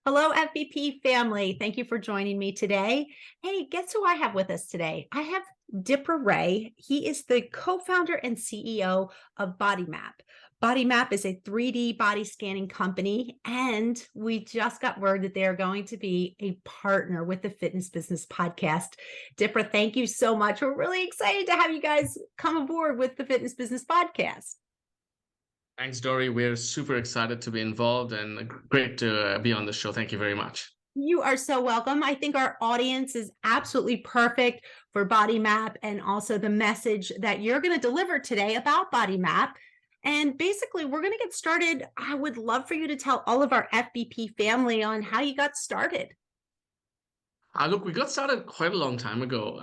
Hello, FVP family. Thank you for joining me today. Hey, guess who I have with us today? I have Dipra Ray. He is the co-founder and CEO of Bodymapp. Bodymapp is a 3D body scanning company, and we just got word that they are going to be a partner with the Fitness Business Podcast. Dipra, thank you so much. We're really excited to have you guys come aboard with the Fitness Business Podcast. Thanks, Dori. We're super excited to be involved and great to be on the show. Thank you very much. You are so welcome. I think our audience is absolutely perfect for Bodymapp and also the message that you're going to deliver today about Bodymapp. And basically, we're going to get started. I would love for you to tell all of our FBP family on how you got started. Look, we got started quite a long time ago.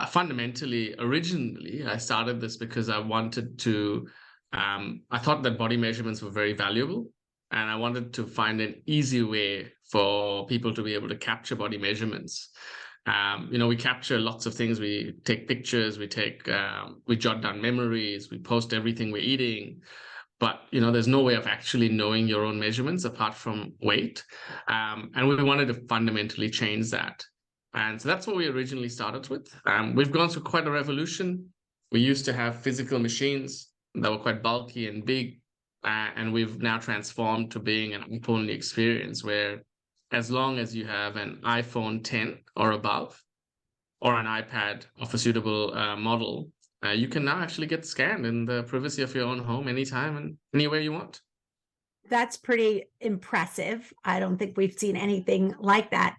Fundamentally, originally, I started this because I wanted to I thought that body measurements were very valuable, and I wanted to find an easy way for people to be able to capture body measurements. We capture lots of things. We take pictures, we jot down memories, we post everything we're eating. But, there's no way of actually knowing your own measurements apart from weight. And we wanted to fundamentally change that. And so that's what we originally started with. We've gone through quite a revolution. We used to have physical machines that were quite bulky and big, and we've now transformed to being an app-only experience where as long as you have an iPhone 10 or above or an iPad of a suitable model, you can now actually get scanned in the privacy of your own home anytime and anywhere you want. That's pretty impressive. I don't think we've seen anything like that.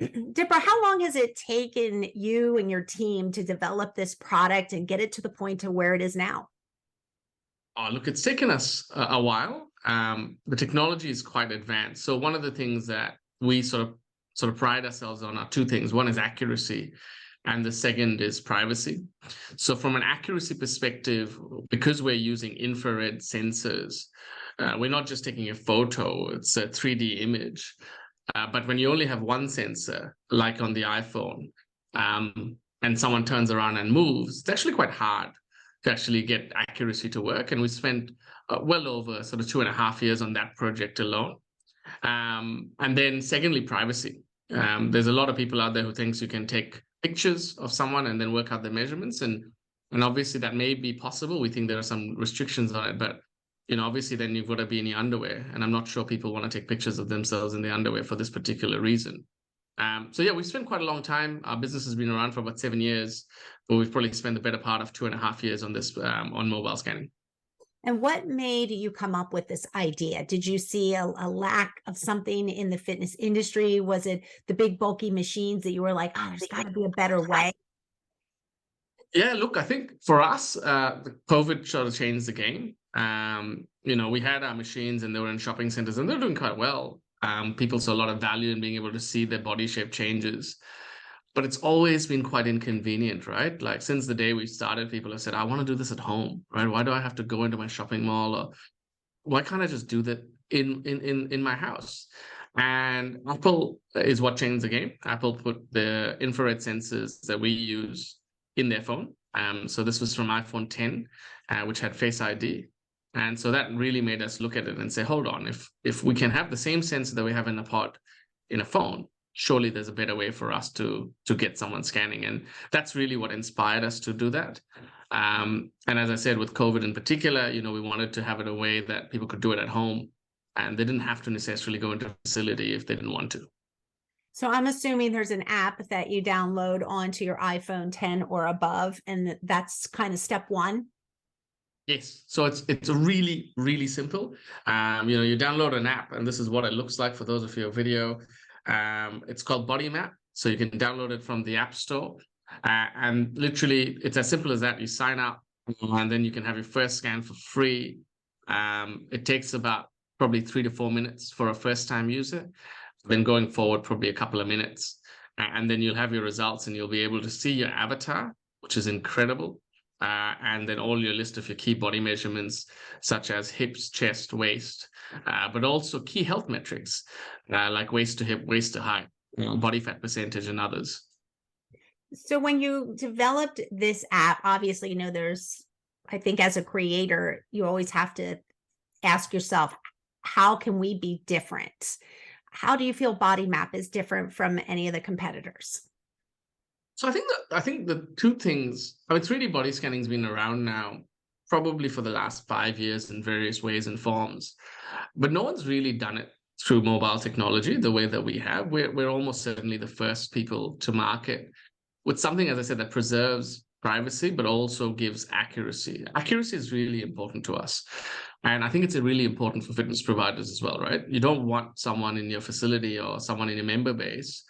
Dipra, how long has it taken you and your team to develop this product and get it to the point to where it is now? Oh, look, it's taken us a while. The technology is quite advanced. So one of the things that we sort of pride ourselves on are two things. One is accuracy, and the second is privacy. So from an accuracy perspective, because we're using infrared sensors, we're not just taking a photo, it's a 3D image. But when you only have one sensor, like on the iPhone, and someone turns around and moves, it's actually quite hard to actually get accuracy to work. And we spent well over sort of 2.5 years on that project alone. And then secondly, privacy. There's a lot of people out there who thinks you can take pictures of someone and then work out the measurements. And obviously that may be possible. We think there are some restrictions on it, but obviously then you've got to be in your underwear. And I'm not sure people want to take pictures of themselves in the underwear for this particular reason. So yeah, we've spent quite a long time. Our business has been around for about 7 years, but we've probably spent the better part of 2.5 years on this, on mobile scanning. And what made you come up with this idea? Did you see a lack of something in the fitness industry? Was it the big bulky machines that you were like, oh, there's got to be a better way? Yeah, look, I think for us, the COVID sort of changed the game. We had our machines and they were in shopping centers and they're doing quite well. People saw a lot of value in being able to see their body shape changes. But it's always been quite inconvenient, right? Like since the day we started, people have said, I want to do this at home, right? Why do I have to go into my shopping mall? Or why can't I just do that in my house? And Apple is what changed the game. Apple put the infrared sensors that we use in their phone. So this was from iPhone 10, which had Face ID. And so that really made us look at it and say, hold on, if we can have the same sensor that we have in a pod in a phone, surely there's a better way for us to get someone scanning. And that's really what inspired us to do that. And as I said, with COVID in particular, we wanted to have it a way that people could do it at home and they didn't have to necessarily go into a facility if they didn't want to. So I'm assuming there's an app that you download onto your iPhone 10 or above, and that's kind of step one. Yes, so it's a really, really simple. You download an app, and this is what it looks like for those of you on video. It's called Bodymapp, so you can download it from the App Store. And literally, it's as simple as that. You sign up, and then you can have your first scan for free. It takes about probably 3 to 4 minutes for a first-time user. Then going forward, probably a couple of minutes. And then you'll have your results, and you'll be able to see your avatar, which is incredible. And then all your list of your key body measurements, such as hips, chest, waist, but also key health metrics like waist to hip, waist to height, body fat percentage, and others. So when you developed this app, obviously, I think as a creator, you always have to ask yourself, how can we be different? how do you feel Bodymapp is different from any of the competitors? So I think the two things, I mean, 3D body scanning has been around now probably for the last 5 years in various ways and forms, but no one's really done it through mobile technology the way that we have. We're almost certainly the first people to market with something, as I said, that preserves privacy, but also gives accuracy. Accuracy is really important to us. And I think it's really important for fitness providers as well, right? You don't want someone in your facility or someone in your member base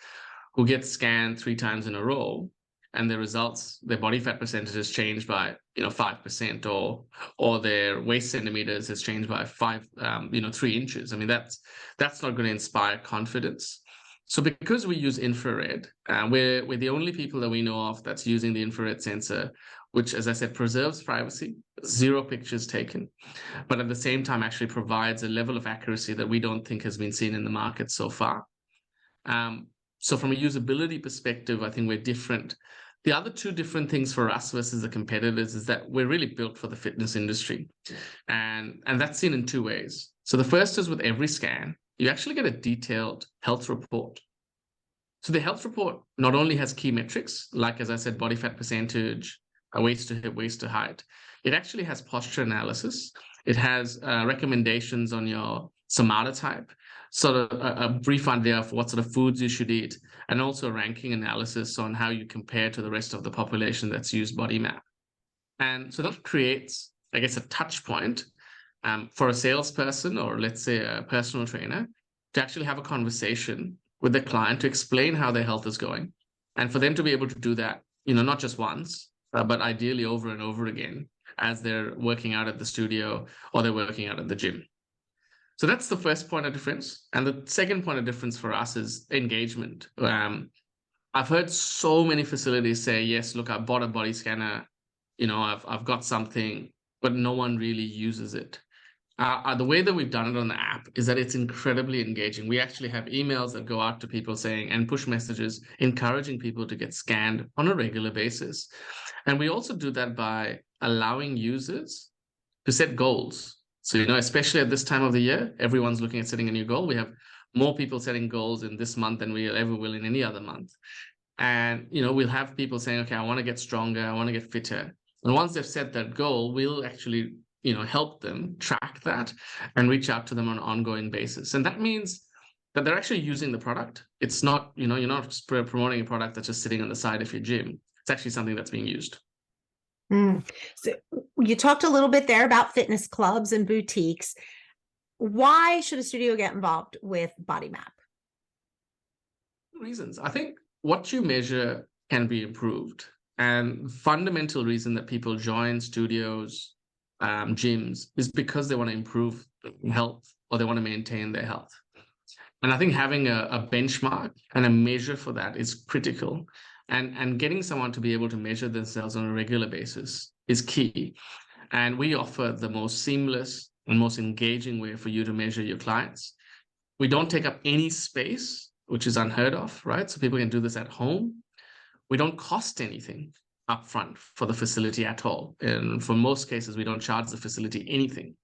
who gets scanned 3 times in a row and their results, their body fat percentage has changed by 5%, or their waist centimeters has changed by 3 inches. I mean, that's not going to inspire confidence. So because we use infrared, we're the only people that we know of that's using the infrared sensor, which, as I said, preserves privacy, 0 pictures taken, but at the same time actually provides a level of accuracy that we don't think has been seen in the market so far. So from a usability perspective, I think we're different. The other two different things for us versus the competitors is that we're really built for the fitness industry. And that's seen in 2 ways. So the first is with every scan, you actually get a detailed health report. So the health report not only has key metrics, like, as I said, body fat percentage, waist to hip, waist to height, it actually has posture analysis. It has recommendations on your somatotype, sort of a brief idea of what sort of foods you should eat, and also ranking analysis on how you compare to the rest of the population that's used Bodymapp. And so that creates, I guess, a touch point for a salesperson, or let's say a personal trainer, to actually have a conversation with the client to explain how their health is going, and for them to be able to do that, not just once, but ideally over and over again as they're working out at the studio or they're working out at the gym. So that's the first point of difference. And the second point of difference for us is engagement. I've heard so many facilities say, yes, look, I bought a body scanner, I've got something, but no one really uses it. The way that we've done it on the app is that it's incredibly engaging. We actually have emails that go out to people saying, and push messages encouraging people to get scanned on a regular basis. And we also do that by allowing users to set goals. So, especially at this time of the year, everyone's looking at setting a new goal. We have more people setting goals in this month than we ever will in any other month. And, we'll have people saying, okay, I want to get stronger, I want to get fitter. And once they've set that goal, we'll actually, help them track that and reach out to them on an ongoing basis. And that means that they're actually using the product. It's not, you're not promoting a product that's just sitting on the side of your gym. It's actually something that's being used. So you talked a little bit there about fitness clubs and boutiques. Why should a studio get involved with Bodymapp? Reasons. I think what you measure can be improved. And the fundamental reason that people join studios, gyms, is because they want to improve health, or they want to maintain their health. And I think having a benchmark and a measure for that is critical. And getting someone to be able to measure themselves on a regular basis is key. And we offer the most seamless and most engaging way for you to measure your clients. We don't take up any space, which is unheard of, right? So people can do this at home. We don't cost anything upfront for the facility at all. And for most cases, we don't charge the facility anything.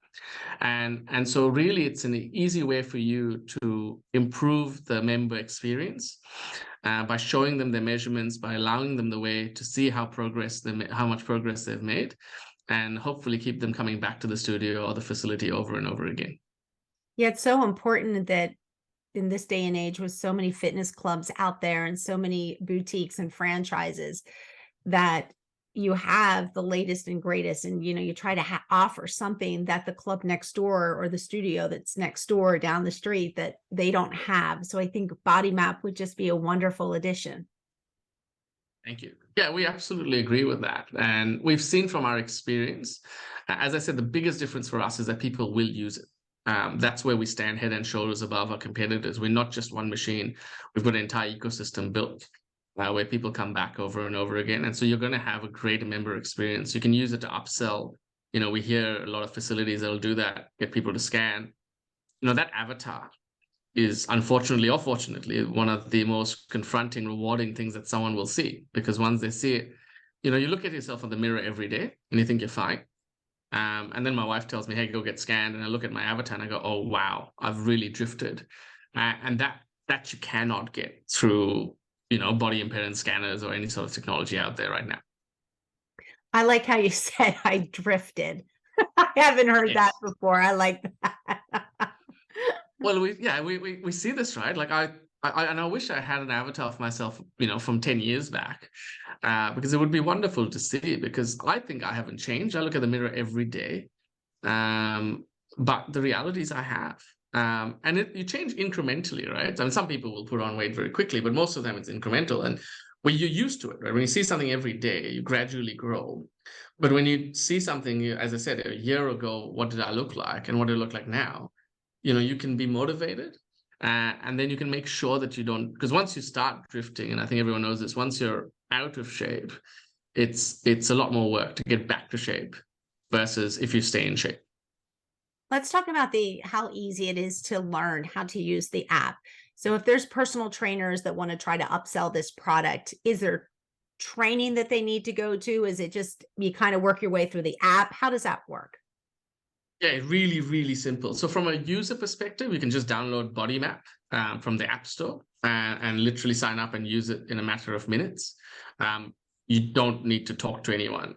And so really, it's an easy way for you to improve the member experience by showing them their measurements, by allowing them the way to see how much progress they've made, and hopefully keep them coming back to the studio or the facility over and over again. Yeah, it's so important that in this day and age, with so many fitness clubs out there and so many boutiques and franchises, that you have the latest and greatest, and you try to offer something that the club next door or the studio that's next door down the street that they don't have. So I think Bodymapp would just be a wonderful addition. Thank you. Yeah, we absolutely agree with that. And we've seen from our experience, as I said, the biggest difference for us is that people will use it. That's where we stand head and shoulders above our competitors. We're not just one machine. We've got an entire ecosystem built where people come back over and over again. And so you're going to have a great member experience. You can use it to upsell. We hear a lot of facilities that'll do that, get people to scan. That avatar is, unfortunately or fortunately, one of the most confronting, rewarding things that someone will see. Because once they see it, you look at yourself in the mirror every day and you think you're fine. And then my wife tells me, hey, go get scanned. And I look at my avatar and I go, oh, wow, I've really drifted. and that you cannot get through, body impedance scanners or any sort of technology out there right now. I like how you said I drifted. I haven't heard that Yes. before. I like that. Well, we see this, right? Like and I wish I had an avatar of myself, from 10 years back, because it would be wonderful to see, because I think I haven't changed. I look at the mirror every day. But the reality is I have. And you change incrementally, right? I mean, some people will put on weight very quickly, but most of them it's incremental. And when you're used to it, right? When you see something every day, you gradually grow. But when you see something, as I said, a year ago, what did I look like and what do I look like now? You can be motivated, and then you can make sure that you don't, because once you start drifting, and I think everyone knows this, once you're out of shape, it's a lot more work to get back to shape versus if you stay in shape. Let's talk about how easy it is to learn how to use the app. So if there's personal trainers that want to try to upsell this product, is there training that they need to go to? Is it just you kind of work your way through the app? How does that work? Yeah, really, really simple. So from a user perspective, you can just download Bodymapp from the App Store and literally sign up and use it in a matter of minutes. You don't need to talk to anyone.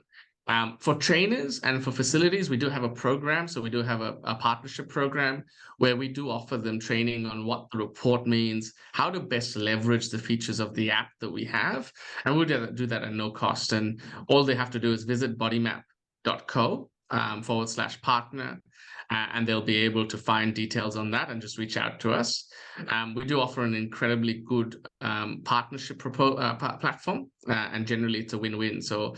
For trainers and for facilities, we do have a program. So we do have a partnership program where we do offer them training on what the report means, how to best leverage the features of the app that we have. And we'll do that at no cost. And all they have to do is visit bodymap.co /partner, and they'll be able to find details on that and just reach out to us. We do offer an incredibly good partnership platform, and generally it's a win-win. So,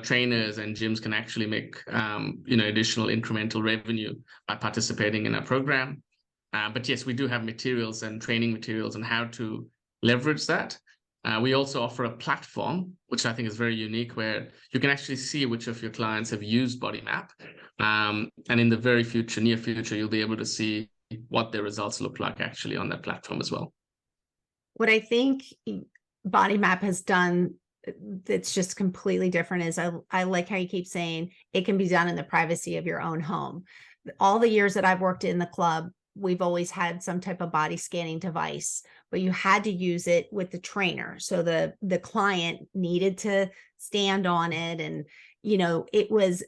trainers and gyms can actually make, additional incremental revenue by participating in our program. But yes, we do have materials and training materials on how to leverage that. We also offer a platform, which I think is very unique, where you can actually see which of your clients have used Bodymapp. And in the near future, you'll be able to see what their results look like actually on that platform as well. What I think Bodymapp has done that's just completely different is I like how you keep saying it can be done in the privacy of your own home. All the years that I've worked in the club, we've always had some type of body scanning device, but you had to use it with the trainer. So the client needed to stand on it. And, it was,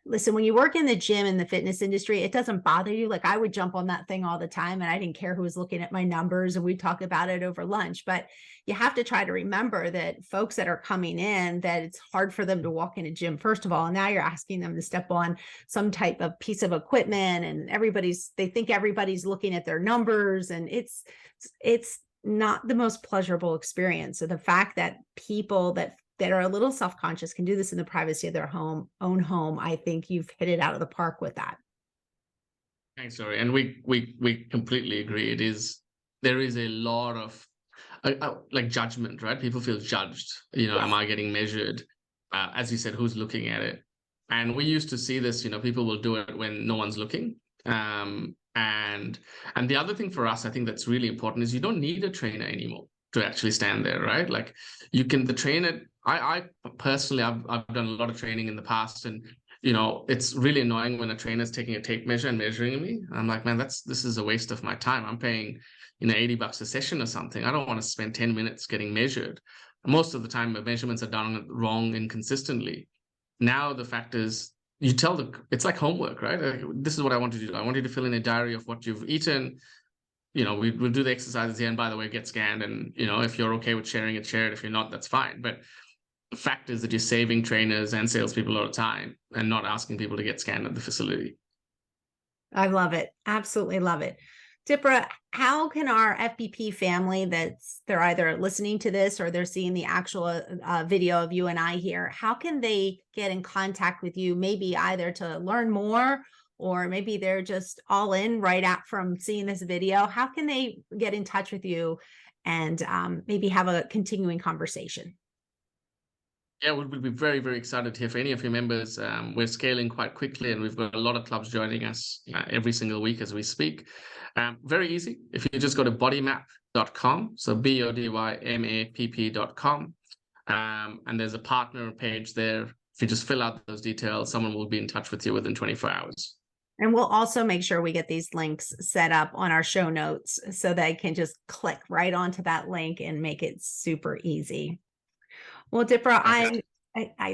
listen, when you work in the gym in the fitness industry, it doesn't bother you. Like I would jump on that thing all the time and I didn't care who was looking at my numbers, and we'd talk about it over lunch. But you have to try to remember that folks that are coming in, that it's hard for them to walk in a gym, first of all, and now you're asking them to step on some type of piece of equipment, and they think everybody's looking at their numbers, and it's not the most pleasurable experience. So the fact that people that are a little self-conscious can do this in the privacy of their own home, I think you've hit it out of the park with that. Thanks, Dori. And we completely agree. There is a lot of like judgment, right? People feel judged. Yes. Am I getting measured? As you said, who's looking at it? And we used to see this, people will do it when no one's looking. And the other thing for us, I think that's really important, is you don't need a trainer anymore to actually stand there, right? Like the trainer, I personally, I've done a lot of training in the past, and it's really annoying when a trainer is taking a tape measure and measuring me. I'm like, man, this is a waste of my time. I'm paying, $80 a session or something. I don't want to spend 10 minutes getting measured. Most of the time, the measurements are done wrong, inconsistently. Now the fact is, it's like homework, right? Like, this is what I want you to do. I want you to fill in a diary of what you've eaten. We'll do the exercises here, and by the way, get scanned. And, if you're okay with sharing it, share it. If you're not, that's fine. But the fact is that you're saving trainers and salespeople a lot of time and not asking people to get scanned at the facility. I love it. Absolutely love it. Dipra, how can our FBP family they're either listening to this or they're seeing the actual video of you and I here, how can they get in contact with you, maybe either to learn more, or maybe they're just all in right out from seeing this video? How can they get in touch with you and maybe have a continuing conversation? Yeah, we'll be very, very excited to hear from any of your members. We're scaling quite quickly, and we've got a lot of clubs joining us every single week as we speak. Very easy. If you just go to bodymap.com, so BODYMAPP.com, and there's a partner page there. If you just fill out those details, someone will be in touch with you within 24 hours. And we'll also make sure we get these links set up on our show notes so they can just click right onto that link and make it super easy. Well, Dipra, I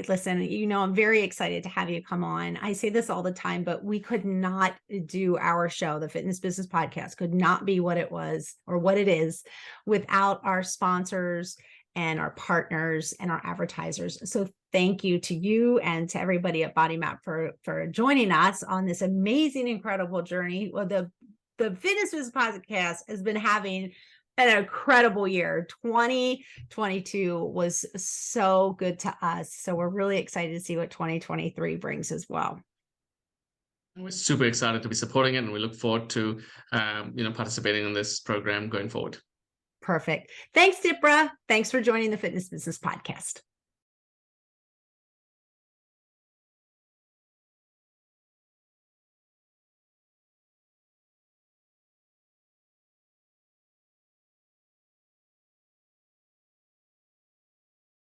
listen, I'm very excited to have you come on. I say this all the time, but we could not do our show, the Fitness Business Podcast, could not be what it was or what it is without our sponsors and our partners and our advertisers. So thank you to you and to everybody at Bodymapp for joining us on this amazing, incredible journey. Well, the Fitness Business Podcast has been having an incredible year. 2022 was so good to us. So we're really excited to see what 2023 brings as well. We're super excited to be supporting it, and we look forward to participating in this program going forward. Perfect. Thanks, Dipra. Thanks for joining the Fitness Business Podcast.